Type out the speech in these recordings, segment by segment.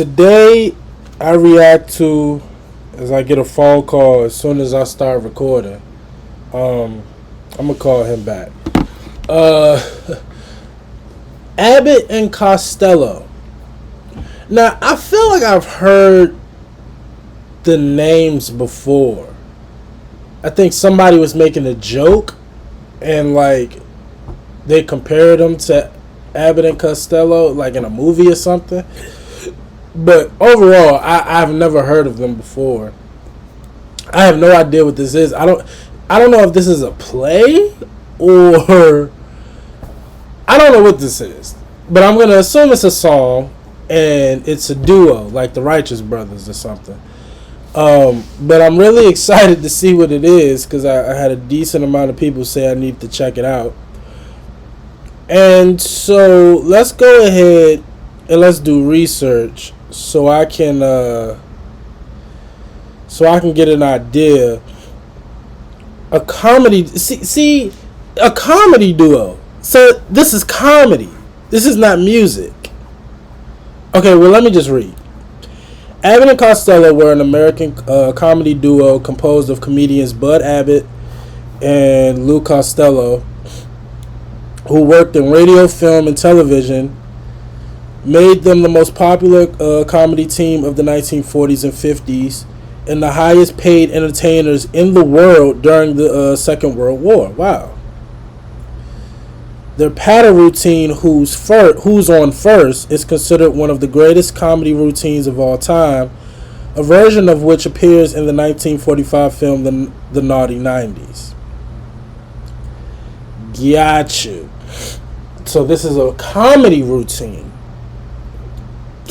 today I react to as I get a phone call as soon as I start recording. I'm gonna call him back. Uh, Abbott and Costello. Now I feel like I've heard the names before. I think somebody was making a joke, and like they compared them to Abbott and Costello, like in a movie or something. But overall, I've never heard of them before. I have no idea what this is. I don't know if this is a play or I don't know what this is. But I'm gonna assume it's a song and it's a duo, like the Righteous Brothers or something. But I'm really excited to see what it is because I had a decent amount of people say I need to check it out. And so let's go ahead and let's do research so I can get an idea. A comedy, see, a comedy duo. So this is comedy. This is not music. Okay, well let me just read. Abbott and Costello were an American comedy duo composed of comedians Bud Abbott and Lou Costello, who worked in radio, film, and television, made them the most popular comedy team of the 1940s and 50s, and the highest paid entertainers in the world during the Second World War. Wow. Their patter routine, Who's on First, is considered one of the greatest comedy routines of all time, a version of which appears in the 1945 film The Naughty 90s. Got you. So this is a comedy routine.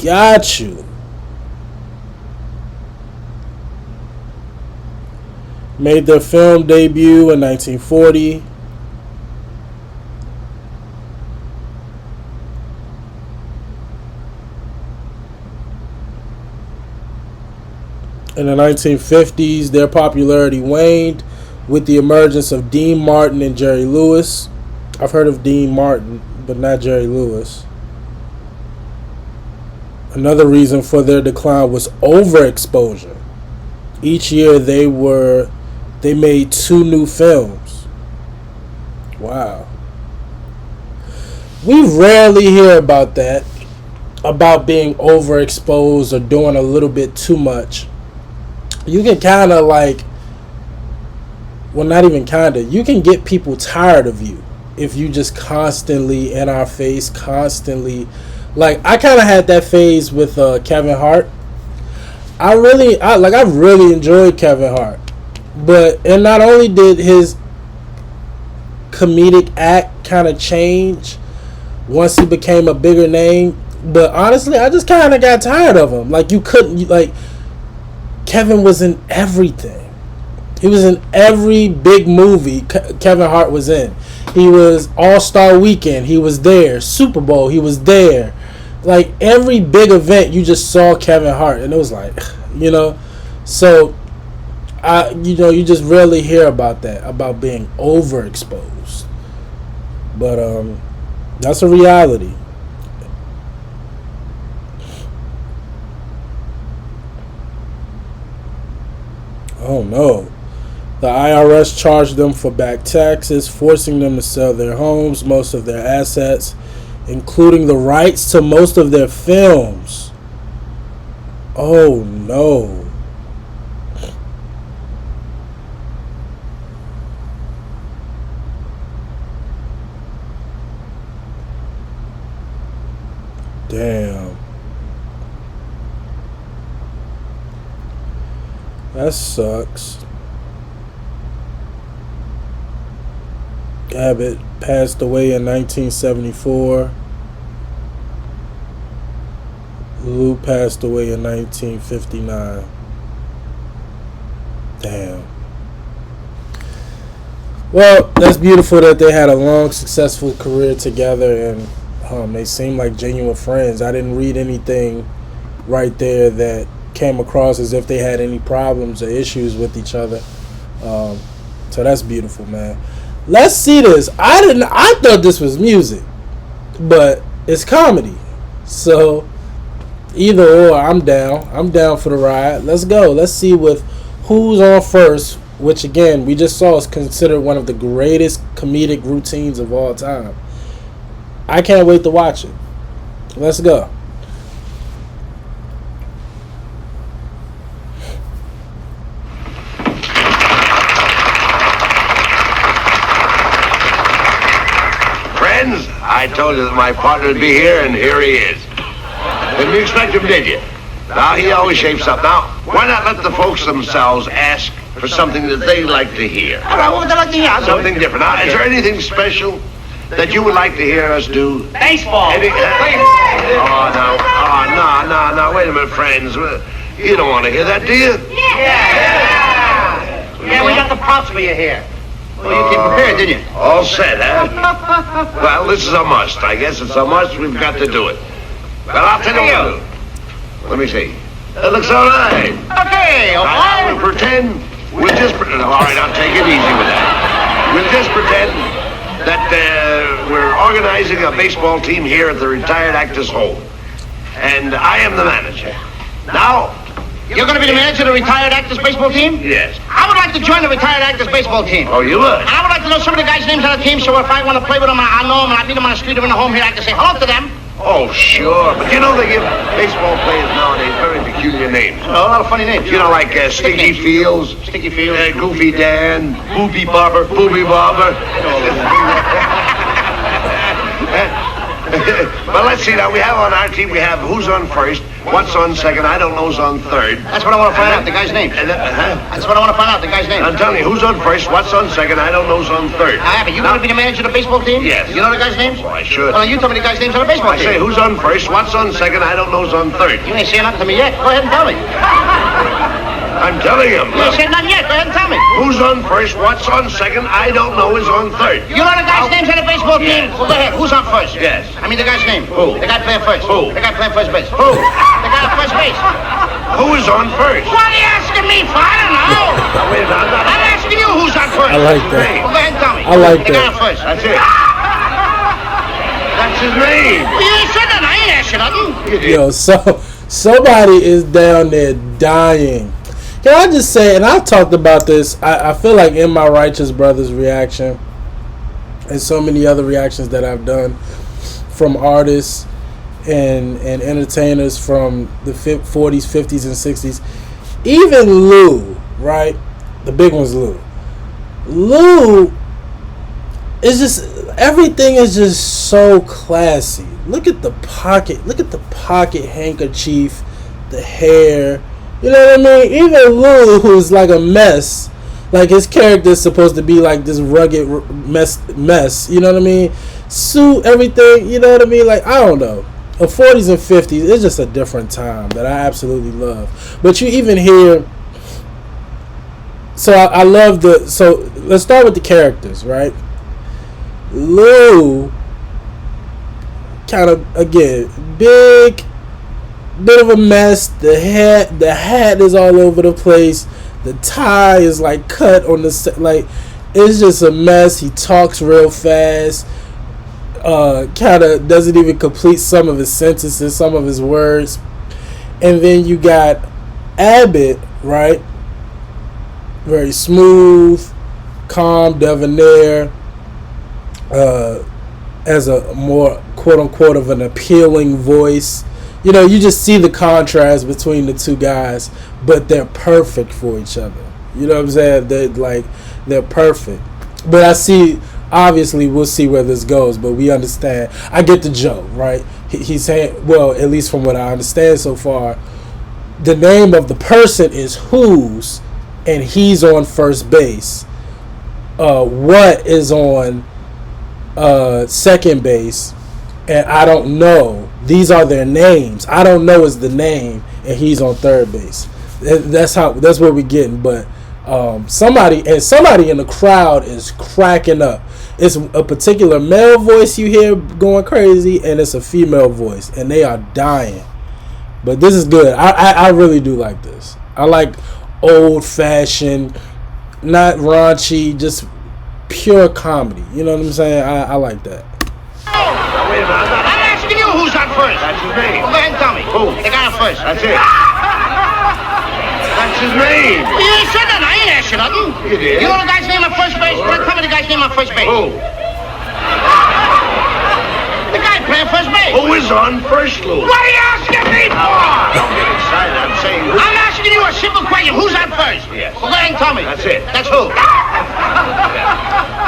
Got you. Made their film debut in 1940. In the 1950s, their popularity waned with the emergence of Dean Martin and Jerry Lewis. I've heard of Dean Martin, but not Jerry Lewis. Another reason for their decline was overexposure. Each year they made 2 new films. Wow. We rarely hear about that, about being overexposed or doing a little bit too much. You can kind of not even kind of, you can get people tired of you if you just constantly in our face, constantly. Like, I kind of had that phase with Kevin Hart. I really enjoyed Kevin Hart. And not only did his comedic act kind of change once he became a bigger name, but honestly, I just kind of got tired of him. Like, Kevin was in everything. He was in every big movie Kevin Hart was in. He was All-Star Weekend. He was there. Super Bowl. He was there. Like, every big event, you just saw Kevin Hart. And it was like, So, you just rarely hear about that, about being overexposed. But that's a reality. Oh no. The IRS charged them for back taxes, forcing them to sell their homes, most of their assets, including the rights to most of their films. Oh no. Damn. That sucks. Abbott passed away in 1974. Lou passed away in 1959. Damn. Well, that's beautiful that they had a long, successful career together, and they seem like genuine friends. I didn't read anything right there that came across as if they had any problems or issues with each other. So that's beautiful, man. Let's see this. I thought this was music, but it's comedy. So Either or, I'm down. I'm down for the ride. Let's go. Let's see with who's on first, which again we just saw is considered one of the greatest comedic routines of all time. I can't wait to watch it. Let's go. Friends, I told you that my partner would be here, and here he is. Didn't you expect him, did you? Now, he always shapes up. Now, why not let the folks themselves ask for something that they like to hear? What would they like to hear? Something different. Now, is there anything special that you would like to hear us do? Baseball. No, wait a minute, friends. You don't want to hear that, do you? Yeah, we got the props for you here. Well, you came prepared, didn't you? All set, huh? Well, this is a must. I guess it's a must. We've got to do it. But I'll tell you what we'll do. Let me see. That looks all right. Okay, Now, we'll pretend. All right, I'll take it easy with that. We'll just pretend that we're organizing a baseball team here at the retired actors' home. And I am the manager. Now, You're going to be the manager of the retired actors baseball team? yes. I would like to join the retired actors baseball team. Oh, you would? And I would like to know some of the guys' names on the team, so if I want to play with them, I know them, and I meet them on the street or in the home here, I can say hello to them. Oh, sure. But you know they give baseball players nowadays very peculiar names. Oh, a lot of funny names. You know, like Stinky Fields, Sticky Fields. Goofy Dan, Booby Bobber. But let's see now. We have on our team. We have who's on first, what's on second. I don't know who's on third. That's what I want to find out, the guy's name. That's what I want to find out, the guy's name. I'm telling you, who's on first, what's on second. I don't know who's on third. But you going to be the manager of the baseball team? Yes. You know the guy's names? Well, I should. Well, you tell me the guy's names on the baseball I team. say who's on first, what's on second. I don't know who's on third. You ain't saying nothing to me yet. Go ahead and tell me. I'm telling him. You ain't saying nothing yet. Go ahead and tell me. Who's on first, what's on second. I don't know who's on third. You know the guy's names on the baseball team? Yes. Well, go ahead. Who's on first? Yes. I mean the guy's name. Who? The guy playing first. Who? The guy playing first base. Who? The guy at first base. Who is on first? What are you asking me for? I don't know. Now, wait a minute. I'm asking you who's on first. I like that. Well, go ahead and tell me. I like the that. guy on first. That's it. That's his name. Well, you ain't said nothing. I ain't asking nothing. Yo, somebody is down there dying. Can I just say, and I've talked about this, I feel like in my Righteous Brothers reaction and so many other reactions that I've done from artists and entertainers from the 40s, 50s, and 60s, even Lou, right? The big one's Lou. Lou is just, everything is just so classy. Look at the pocket handkerchief, the hair. You know what I mean? Even Lou, who's like a mess, like his character is supposed to be like this rugged mess. You know what I mean? Suit, everything. You know what I mean? Like, I don't know. The 40s and 50s, it's just a different time that I absolutely love. But you even hear. So I love So let's start with the characters, right? Lou, kind of again big. Bit of a mess. The hat is all over the place. The tie is like cut on the like. It's just a mess. He talks real fast. Kind of doesn't even complete some of his sentences, some of his words. And then you got Abbott, right? Very smooth, calm, debonair. As a more quote unquote of an appealing voice. You know, you just see the contrast between the two guys, but they're perfect for each other. You know what I'm saying? They're perfect. But obviously, we'll see where this goes, but we understand. I get the joke, right? He's saying, well, at least from what I understand so far, the name of the person is Who's, and he's on first base. What is on second base, and I don't know. These are their names. I don't know is the name, and he's on third base. That's what we're getting. But somebody in the crowd is cracking up. It's a particular male voice you hear going crazy, and it's a female voice, and they are dying. But this is good. I really do like this. I like old fashioned, not raunchy, just pure comedy. You know what I'm saying? I like that. Now, wait a minute. I'm asking you who's on first. That's his name. Well, go ahead and tell me. Who? The guy on first. That's it. That's his name. Well, you ain't said nothing. I ain't asked you nothing. You did. You know the guy's name on first base? Sure. Tell me the guy's name on first base. Who? The guy playing first base. Who is on first, Lou? What are you asking me for? Don't get excited. I'm saying who. I'm asking you a simple question. Who's on first? Yes. Well, go ahead and tell me. That's it. That's who?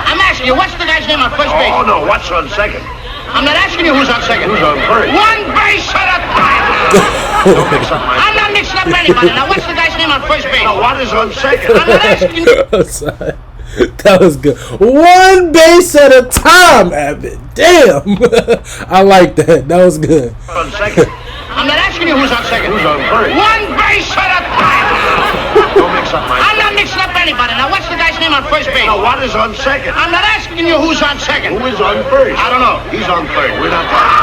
I'm asking you, what's the guy's name on first base? Oh, no. What's on second? I'm not asking you who's on second. Who's on first? One base at a time. Don't mix up my... I'm not mixing up anybody. Now, what's the guy's name on first base? No, what is on second? I'm not asking you. I'm sorry. That was good. One base at a time, Abbott. Damn. I like that. That was good. On second. I'm not asking you who's on second. Who's on first? One base at a time. Don't mix up my... I'm not mixing up anybody. Now, what's the guy's name on first base? No, what is on second? I'm not asking you who's on second. Who is on first? I don't know. He's on third. We're not talking.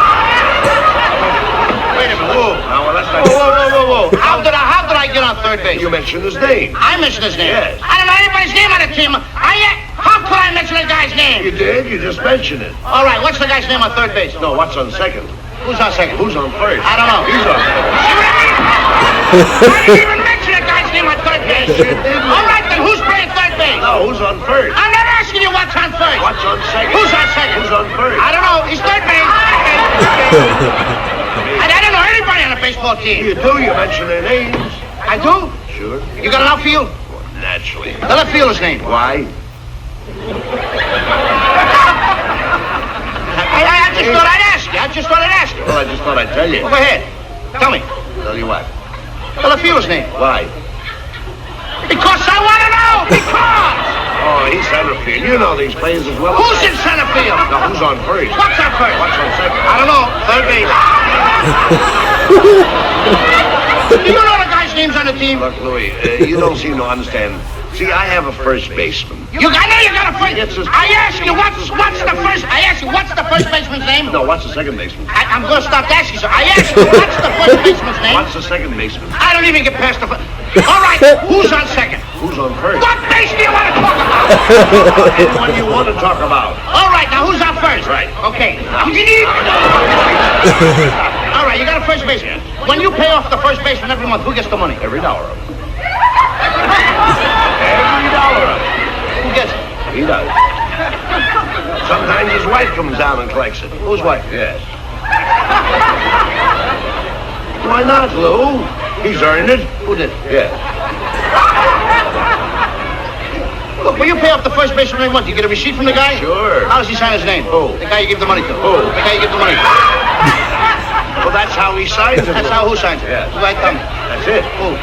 Wait a minute. Whoa. No, well, that's not... Whoa. How did I get on third base? You mentioned his name. I mentioned his name. Yes. I don't know anybody's name on the team. How could I mention a guy's name? You did. You just mentioned it. All right, what's the guy's name on third base? No, what's on second? Who's on second? Who's on first? I don't know. He's on first. I didn't even mention a guy's name on third base. Yes, you did. All right, then who's playing third base? No, who's on first? I'm not asking you what's on first. What's on second? Who's on second? Who's on first? I don't know. He's third base. I don't know anybody on a baseball team. You do. You mention their names. I do? Sure. You got an outfield? Well, naturally. The left fielder's name. Why? I just thought I'd ask you. I just thought I'd ask you. Well, I just thought I'd tell you. Well, go ahead. Tell me. Tell you what. The left fielder's name. Why? Because I want to know. Because. Oh, he's center field. You know these players as well. Who's in center field? Now, who's on first? What's on first? What's on second? I don't know. Third base. Do you know the guy's names on the team? Look, Louis, you don't seem to understand. See, I have a first baseman. I know you got a first. It's just- I asked you what's the first. I asked you what's the first baseman's name. No, what's the second baseman? I'm going to stop asking you. I asked you what's the first baseman's name. What's the second baseman? I don't even get past the. All right, who's on second? Who's on first? What base do you want to talk about? Anyone you want to talk about. All right, now who's on first? Right. Okay. All right, you got a first baseman. When you pay off the first baseman every month, who gets the money? Every dollar of it. Every dollar of it. Who gets it? He does. Sometimes his wife comes down and collects it. Whose wife? Yes. Why not, Lou? He's earned it. Who did? Yeah. Look, when you pay off the first baseman every month, you get a receipt from the guy? Sure. How does he sign his name? Who? The guy you give the money to. Who? The guy you give the money to. Well, that's how he signs it. That's how who signs it? Yeah. Who I tell me? That's it. Who?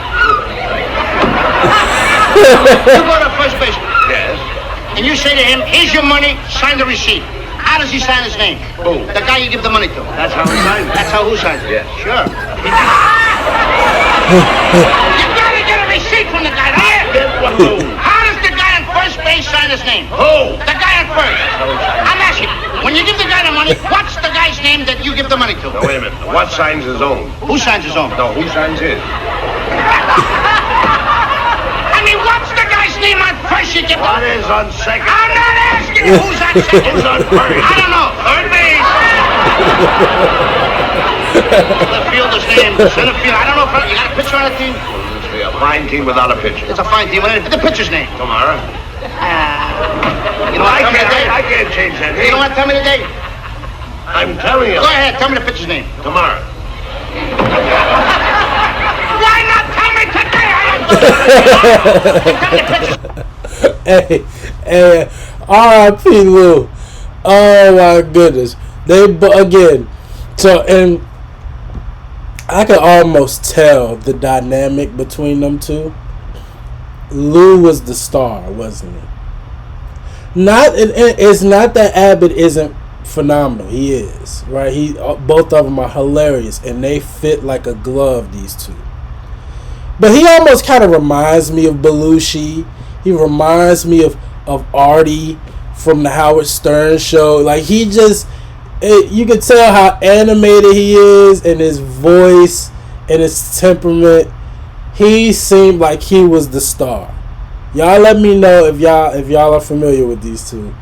You go to first baseman, Yes. and you say to him, here's your money, sign the receipt. How does he sign his name? Who? The guy you give the money to. That's how he signs it. That's how who signs it? Yes. Sure. You gotta get a receipt from the guy, don't you? Get what, Lou? How does the guy on first base sign his name? Who? The guy on first. I'm asking you, when you give the guy the money, what's the guy's name that you give the money to? Now, wait a minute. What signs his own? Who signs his own? No, who signs his? I mean, what's the guy's name on first you give the... What is on second? I'm not asking you who's on second. Who's on first? I don't know. Third base. Left fielder's name. Center field. I don't know if you got a pitcher on the team. It's a fine team without a pitcher. It's a fine team. The pitcher's name. Tomorrow. You know what? Tell me the date. I can't change that. You know what? Tell me the date. I'm telling you. Go ahead. Tell me the pitcher's name. Tomorrow. Why not tell me today? Tell me the pitcher's Hey, R.I.P. Lou. Oh my goodness. Again. So, and I could almost tell the dynamic between them two. Lou was the star, wasn't he? It's not that Abbott isn't phenomenal. He is, right? Both of them are hilarious, and they fit like a glove. These two, but he almost kind of reminds me of Belushi. He reminds me of Artie from the Howard Stern show. Like he just, you can tell how animated he is, and his voice and his temperament. He seemed like he was the star. Y'all let me know if y'all are familiar with these two.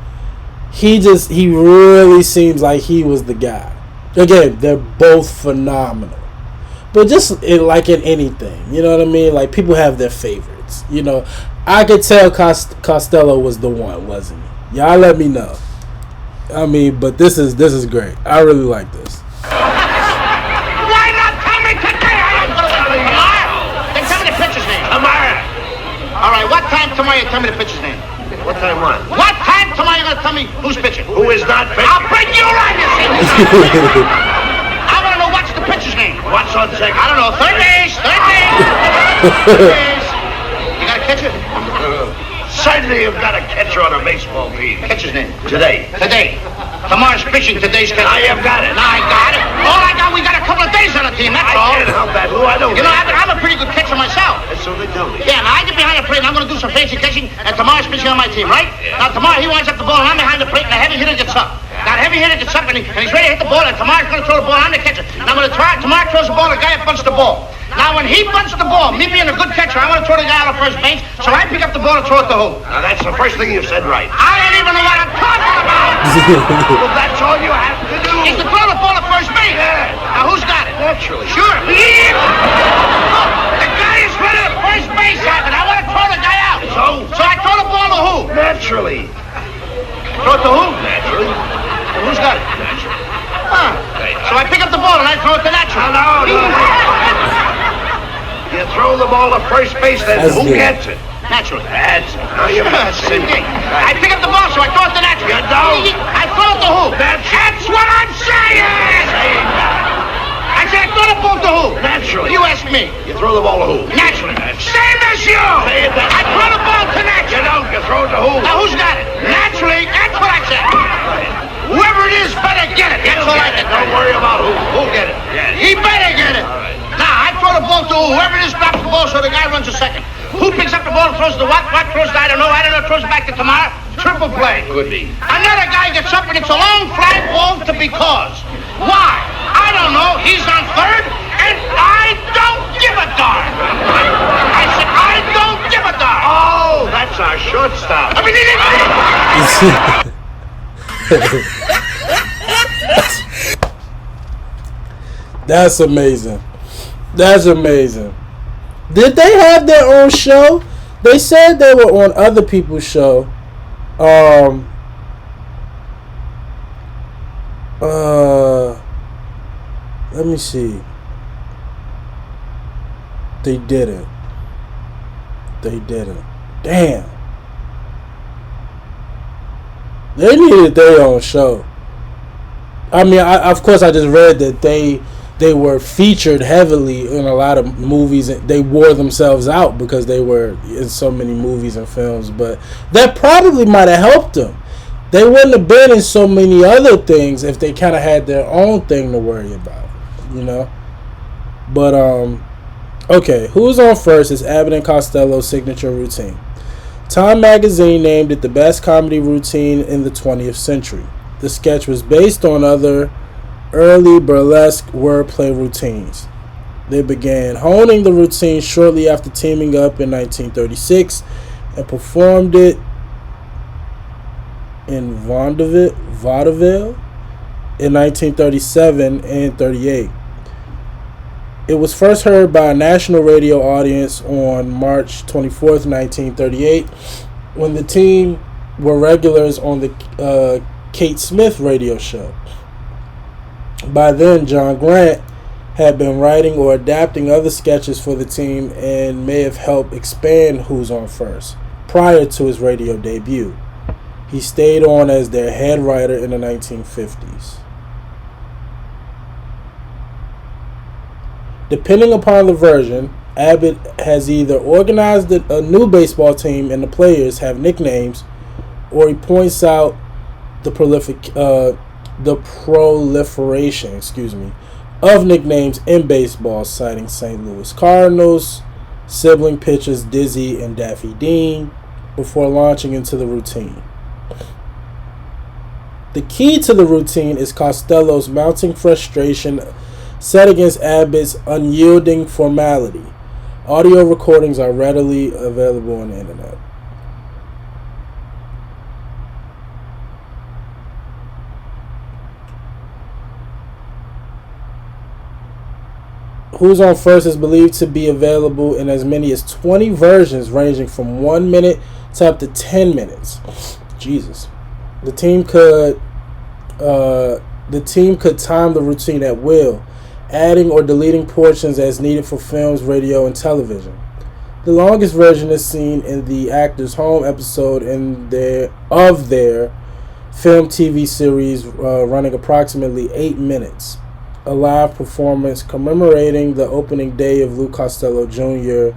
He really seems like he was the guy. Again, they're both phenomenal. But just like in anything, you know what I mean? Like, people have their favorites. You know, I could tell Costello was the one, wasn't he? Y'all let me know. I mean, but this is great. I really like this. Why not tell me today? Then tell me the pitcher's name. Amara. All right, what time tomorrow you tell me the pitcher's name? What time what? What time tomorrow you going to tell me who's pitching? Who is not pitching? I'll bring you right, you see. I want to know what's the pitcher's name. What's on second? I don't know. Third base. Third base. You got a catcher? Certainly you've got a catcher on a baseball team. Catcher's name. Today. Tomorrow's pitching. Today's catcher. I have got it. No, I got it. We got a couple of days on the team, that's I all. can't help that, Lou. I don't. You know, I'm a pretty good catcher myself. So they tell me. Yeah, now I get behind the plate and I'm going to do some fancy catching, and tomorrow's pitching on my team, right? Now tomorrow he winds up the ball and I'm behind the plate and the heavy hitter gets up. Now the heavy hitter gets up and he's ready to hit the ball, and tomorrow's going to throw the ball. I'm the catcher. Now when tomorrow throws the ball, the guy up bunts the ball. Now when he bunts the ball, me being a good catcher, I want to throw the guy out of first base, so I pick up the ball and throw it to who? Now that's the first thing you've said right. I don't even know what I'm talking about! Well, that's all you have to do. Is to throw the ball at first base. Yeah. Now who's got it? Naturally. Sure. Look, the guy is running at first base, and I want to throw the guy out. So I throw the ball to who? Naturally. Throw it to who? Naturally. And who's got it? Naturally. Huh. So I pick up the ball and I throw it to Natural. No. You throw the ball to first base, then That's who good. gets it? Naturally. That's how you Same thing. I pick up the ball, so I throw it to Natural. You don't. I throw it to who? That's what I'm saying! I said I throw the ball to who? Naturally. You ask me. You throw the ball to who? Naturally. Same as you! Say it that I throw the ball to Natural. You don't. You throw it to who? Now who's got it? Naturally, that's what I said. Whoever it is better get it. That's all I said. Don't worry about who. Who'll get it? He better get it. Now, I throw the ball to whoever it is, drops the ball, so the guy runs a second. Who picks up the ball and throws the what? What throws the I don't know, throws it back to tomorrow. Triple play. Could be. Another guy gets up and it's a long fly ball to because. Why? I don't know. He's on third, and I don't give a darn. I said, I don't give a darn. Oh, that's our shortstop. I mean, That's amazing. That's amazing. Did they have their own show? They said they were on other people's show. Let me see. They didn't. Damn. They needed their own show. I mean, of course, I just read that they were featured heavily in a lot of movies. They wore themselves out because they were in so many movies and films. But that probably might have helped them. They wouldn't have been in so many other things if they kind of had their own thing to worry about, you know. But okay, who's on first is Abbott and Costello's signature routine. Time magazine named it the best comedy routine in the 20th century. The sketch was based on other early burlesque wordplay routines. They began honing the routine shortly after teaming up in 1936 and performed it in vaudeville in 1937 and 38. It was first heard by a national radio audience on March 24th, 1938, when the team were regulars on the Kate Smith radio show. By then, John Grant had been writing or adapting other sketches for the team and may have helped expand Who's on First prior to his radio debut. He stayed on as their head writer in the 1950s. Depending upon the version, Abbott has either organized a new baseball team and the players have nicknames, or he points out the proliferation, of nicknames in baseball, citing St. Louis Cardinals, sibling pitchers Dizzy and Daffy Dean, before launching into the routine. The key to the routine is Costello's mounting frustration set against Abbott's unyielding formality. Audio recordings are readily available on the internet. Who's on First is believed to be available in as many as 20 versions, ranging from 1 minute to up to 10 minutes. Jesus. The team could time the routine at will, adding or deleting portions as needed for films, radio, and television. The longest version is seen in the actor's home episode of their film TV series, running approximately 8 minutes. A live performance commemorating the opening day of Lou Costello Jr.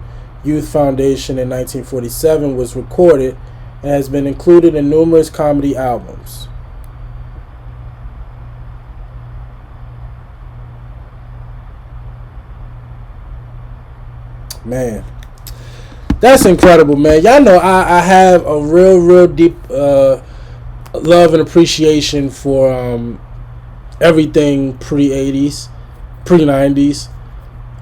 Youth Foundation in 1947 was recorded and has been included in numerous comedy albums. Man, that's incredible, man. Y'all know I have a real deep love and appreciation for everything pre-80s, pre-90s,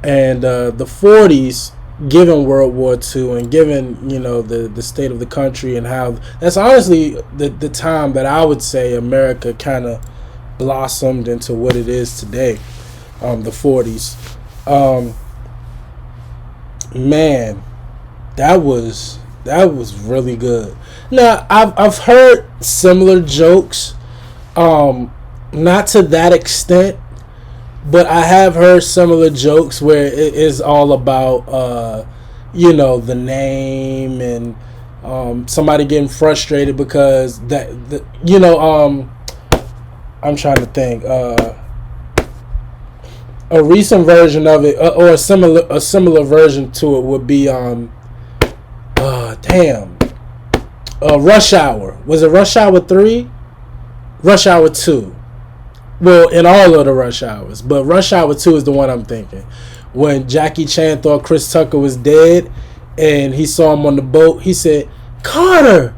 and the 40s, given World War II and given, the state of the country and how that's honestly the time that I would say America kind of blossomed into what it is today, the 40s. Man, that was really good. Now, I've heard similar jokes, not to that extent, but I have heard similar jokes where it is all about, the name and somebody getting frustrated because I'm trying to think. A recent version of it, or a similar version to it, would be Rush Hour. Was it Rush Hour 3? Rush Hour 2. Well, in all of the Rush Hours, but Rush Hour 2 is the one I'm thinking. When Jackie Chan thought Chris Tucker was dead and he saw him on the boat, he said, "Carter!"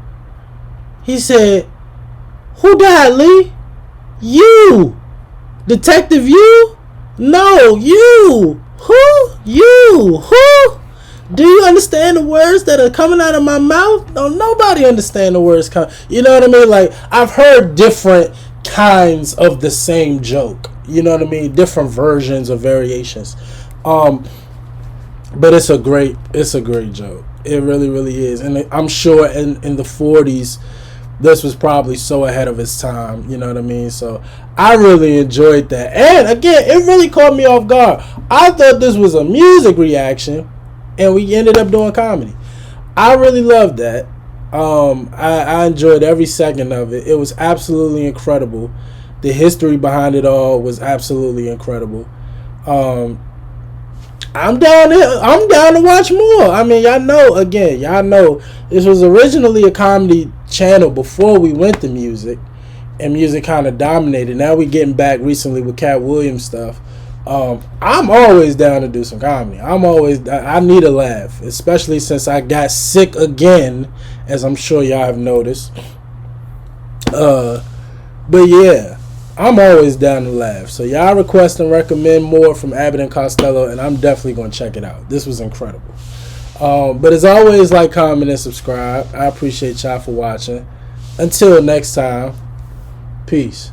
He said, "Who died, Lee?" "You! Detective you? No, you! Who? You! Who? Do you understand the words that are coming out of my mouth?" No, nobody understand the words coming. You know what I mean? Like, I've heard different kinds of the same joke. You know what I mean? Different versions or variations. But it's a great joke. It really, really is. And I'm sure in the 40s, this was probably so ahead of its time. You know what I mean? So I really enjoyed that. And again, it really caught me off guard. I thought this was a music reaction, and we ended up doing comedy. I really loved that. I enjoyed every second of it. It was absolutely incredible. The history behind it all was absolutely incredible. I'm down to watch more. I mean, y'all know this was originally a comedy channel before we went to music, and music kind of dominated. Now we getting back recently with Cat Williams stuff. I'm always down to do some comedy. I need a laugh, especially since I got sick again, as I'm sure y'all have noticed. But yeah, I'm always down to laugh. So y'all request and recommend more from Abbott and Costello, and I'm definitely going to check it out. This was incredible. But as always, like, comment, and subscribe. I appreciate y'all for watching. Until next time, peace.